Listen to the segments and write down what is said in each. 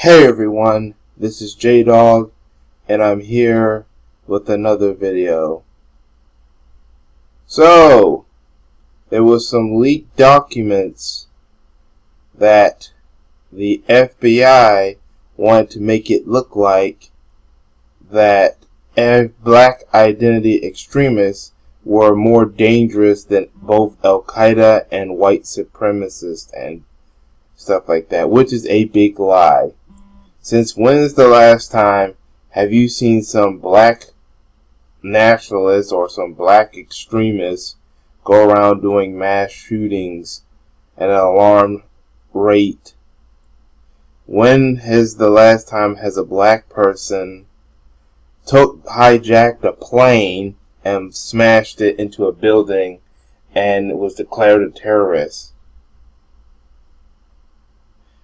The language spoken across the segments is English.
Hey everyone, this is J-Dog, and I'm here with another video. So, there was some leaked documents that the FBI wanted to make it look like that black identity extremists were more dangerous than both Al Qaeda and white supremacists and stuff like that, which is a big lie. Since when is the last time have you seen some black nationalists or some black extremists go around doing mass shootings at an alarm rate? When has the last time has a black person hijacked a plane and smashed it into a building and was declared a terrorist?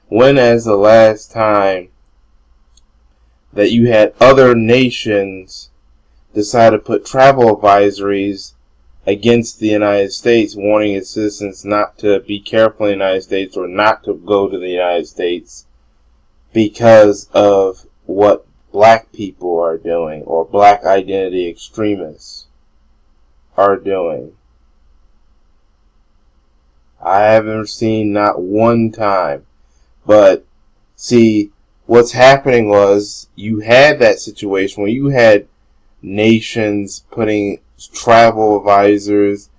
When is the last time that you had other nations decide to put travel advisories against the United States, warning its citizens not to be careful in the United States or not to go to the United States because of what black people are doing or black identity extremists are doing? I haven't seen not one time. But see, what's happening was you had that situation where you had nations putting travel advisors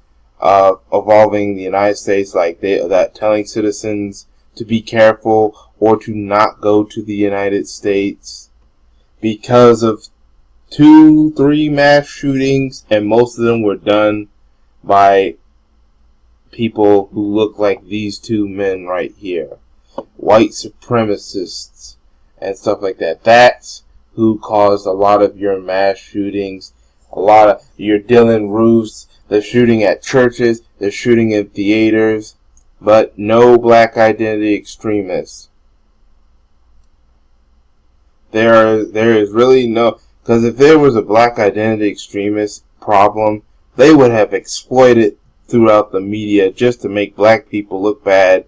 involving the United States, like that telling citizens to be careful or to not go to the United States because of 2-3 mass shootings, and most of them were done by people who look like these two men right here. White supremacists and stuff like that. That's who caused a lot of your mass shootings, a lot of your Dylan Roofs. They're shooting at churches, they're shooting in theaters, but no black identity extremists. There is really no, because if there was a black identity extremist problem, they would have exploited throughout the media just to make black people look bad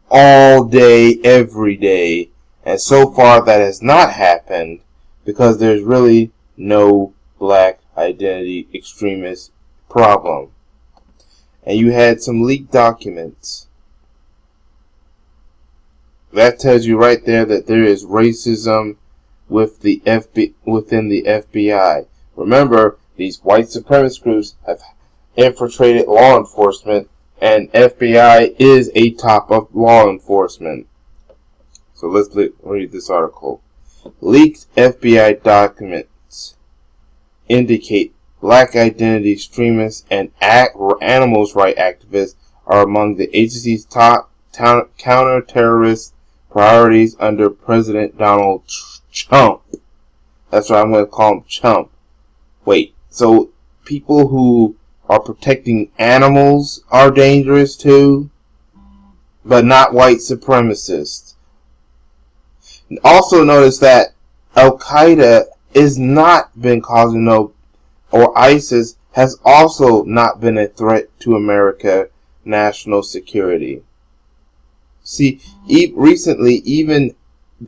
all day, every day. And so far that has not happened because there's really no black identity extremist problem. And you had some leaked documents. That tells you right there that there is racism with the within the FBI. Remember, these white supremacist groups have infiltrated law enforcement, and FBI is a top of law enforcement. So let's read this article. Leaked FBI documents indicate black identity extremists and animals rights activists are among the agency's top counter-terrorist priorities under President Donald Trump. That's why I'm going to call him Chump. Wait, so people who are protecting animals are dangerous too, but not white supremacists. Also notice that Al Qaeda has not been causing or ISIS has also not been a threat to America national security. See, recently even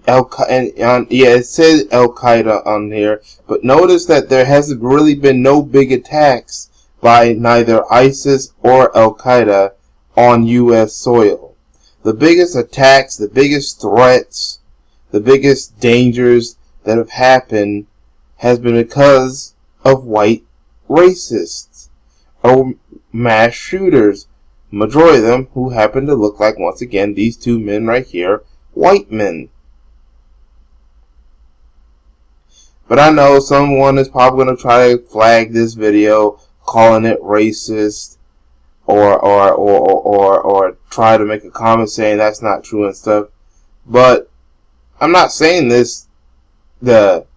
it says Al Qaeda on here, but notice that there hasn't really been no big attacks by neither ISIS or Al Qaeda on U.S. soil. The biggest attacks, the biggest threats, the biggest dangers that have happened has been because of white racists or mass shooters. Majority of them who happen to look like, once again, these two men right here, white men. But I know someone is probably going to try to flag this video, calling it racist, or try to make a comment saying that's not true and stuff. But I'm not saying this to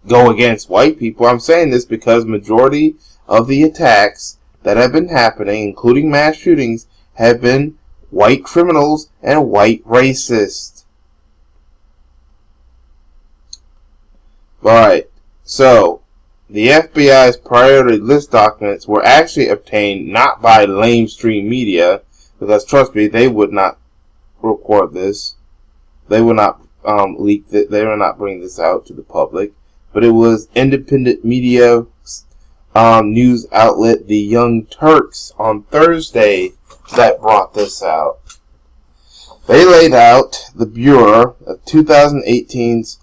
go against white people. I'm saying this because majority of the attacks that have been happening, including mass shootings, have been white criminals and white racists. Alright, so the FBI's priority list documents were actually obtained not by lamestream media, because trust me, they would not record this. They would not leaked it. They were not bringing this out to the public, but it was independent media news outlet The Young Turks on Thursday that brought this out. They laid out the Bureau of 2018's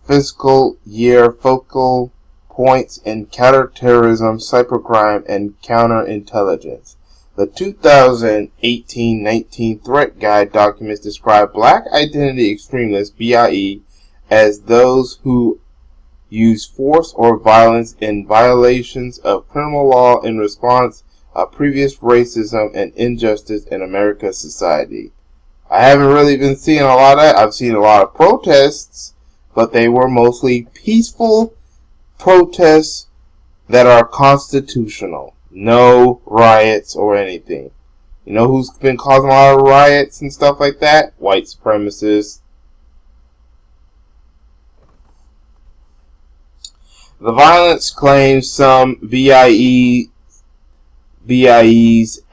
fiscal year focal points in counterterrorism, cybercrime, and counterintelligence. The 2018-19 Threat Guide documents describe Black identity extremists, BIE, as those who use force or violence in violations of criminal law in response of previous racism and injustice in America's society. I haven't really been seeing a lot of that. I've seen a lot of protests, but they were mostly peaceful protests that are constitutional. No riots or anything. You know who's been causing a lot of riots and stuff like that? White supremacists. The violence claims some BIEs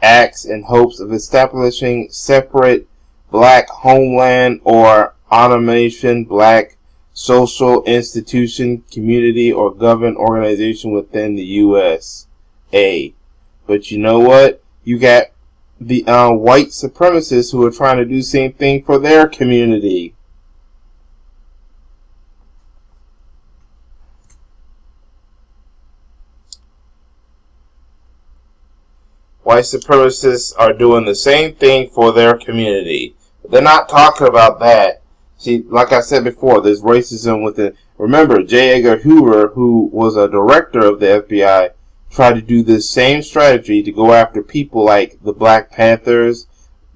acts in hopes of establishing separate Black homeland or automation Black social institution, community, or government organization within the U.S. But you know what? You got the white supremacists who are trying to do the same thing for their community. White supremacists are doing the same thing for their community. But they're not talking about that. See, like I said before, there's racism within. Remember, J. Edgar Hoover, who was a director of the FBI, tried to do this same strategy to go after people like the Black Panthers,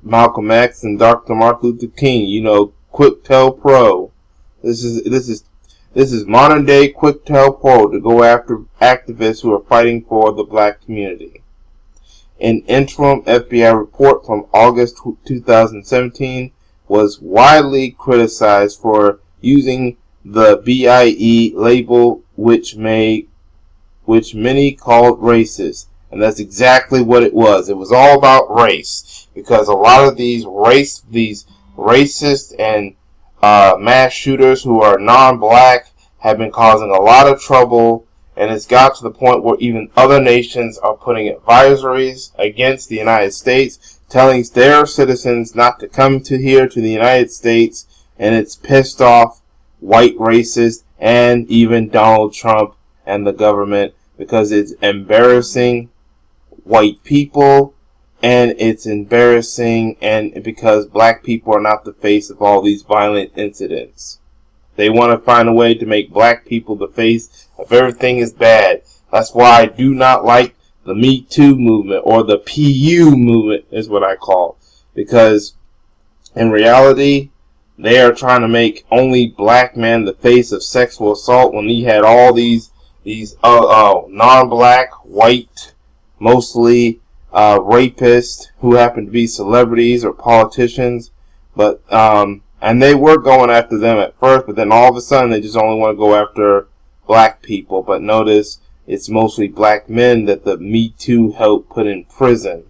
Malcolm X, and Dr. Martin Luther King. You know, QuickTel Pro. This is modern day QuickTel Pro to go after activists who are fighting for the Black community. An interim FBI report from August 2017 was widely criticized for using the BIE label, which many called racist. And that's exactly what it was. It was all about race. Because a lot of these racist and mass shooters who are non-black have been causing a lot of trouble. And it's got to the point where even other nations are putting advisories against the United States, telling their citizens not to come to here to the United States. And it's pissed off white racists and even Donald Trump and the government, because it's embarrassing white people, and it's embarrassing and because Black people are not the face of all these violent incidents. They want to find a way to make Black people the face of everything is bad. That's why I do not like the Me Too movement, or the PU movement is what I call. Because in reality, they are trying to make only Black men the face of sexual assault, when he had all these non-black, white, mostly rapists who happen to be celebrities or politicians. But and they were going after them at first, but then all of a sudden they just only want to go after Black people. But notice it's mostly Black men that the Me Too helped put in prison.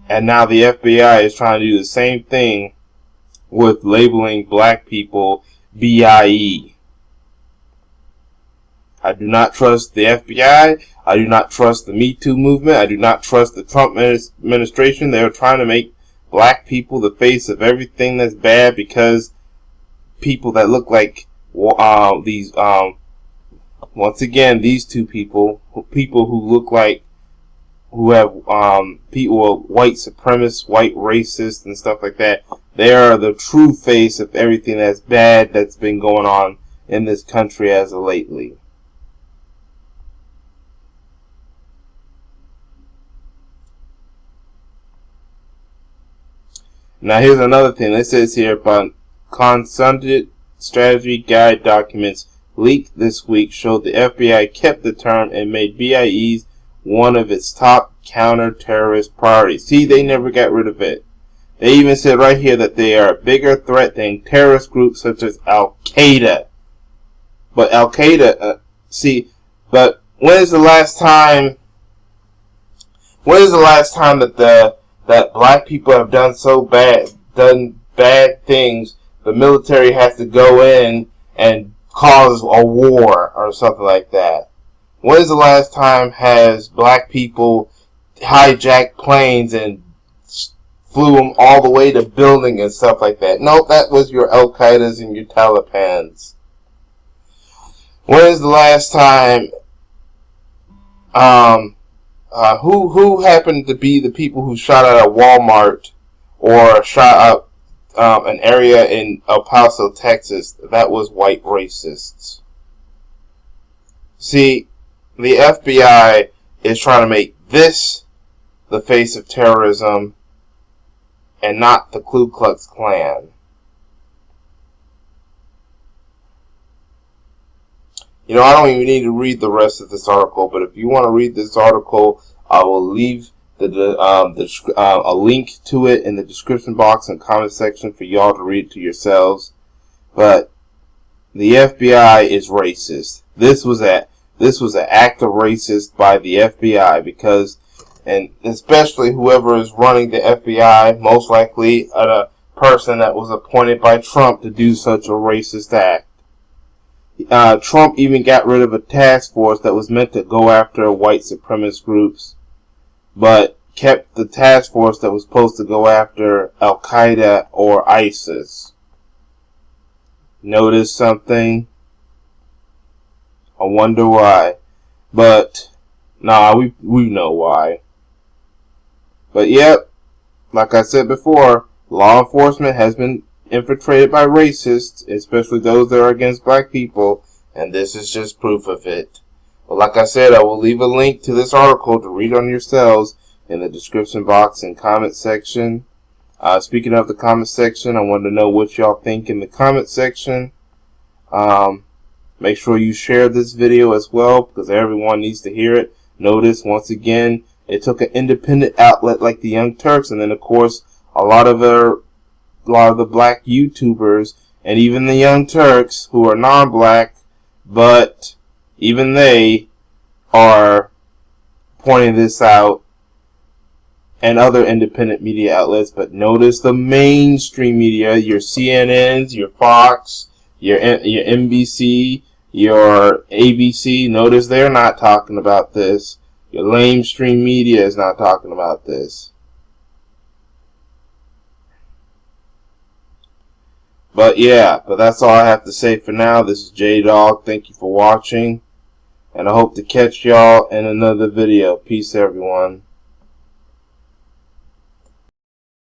And now the FBI is trying to do the same thing with labeling Black people BIE. I do not trust the FBI. I do not trust the Me Too movement. I do not trust the Trump administration. They are trying to make Black people the face of everything that's bad, because people that look like these once again, these two people who look like, who have people, white supremacists, white racists, and stuff like that, they are the true face of everything that's bad that's been going on in this country as of lately. Now here's another thing. It says here about consulted strategy guide documents leaked this week showed the FBI kept the term and made BIEs one of its top counter-terrorist priorities. See, they never got rid of it. They even said right here that they are a bigger threat than terrorist groups such as Al Qaeda. But Al Qaeda, but when is the last time that Black people have done bad things the military has to go in and cause a war or something like that. When is the last time has black people hijacked planes and flew them all the way to building and stuff like that? Nope, that was your Al Qaeda's and your Talibans. When is the last time who happened to be the people who shot at a Walmart or shot up an area in El Paso, Texas? That was white racists. See, the FBI is trying to make this the face of terrorism and not the Ku Klux Klan. You know, I don't even need to read the rest of this article, but if you want to read this article, I will leave a link to it in the description box and comment section for y'all to read to yourselves. But the FBI is racist. This was an act of racist by the FBI because, and especially whoever is running the FBI, most likely a person that was appointed by Trump to do such a racist act. Trump even got rid of a task force that was meant to go after white supremacist groups, but kept the task force that was supposed to go after Al Qaeda or ISIS. Notice something? I wonder why. But, nah, we know why. But yep, like I said before, law enforcement has been infiltrated by racists, especially those that are against black people, and this is just proof of it. But like I said, I will leave a link to this article to read on yourselves in the description box and comment section. Speaking of the comment section, I want to know what y'all think in the comment section. Make sure you share this video as well, because everyone needs to hear it. Notice, once again, it took an independent outlet like the Young Turks, and then of course a lot of the black YouTubers and even the Young Turks who are non-black, but even they are pointing this out, and other independent media outlets. But notice the mainstream media, your CNNs, your Fox, your NBC, your ABC, notice they're not talking about this. Your lamestream media is not talking about this. But yeah, that's all I have to say for now. This is J-Dog. Thank you for watching, and I hope to catch y'all in another video. Peace, everyone.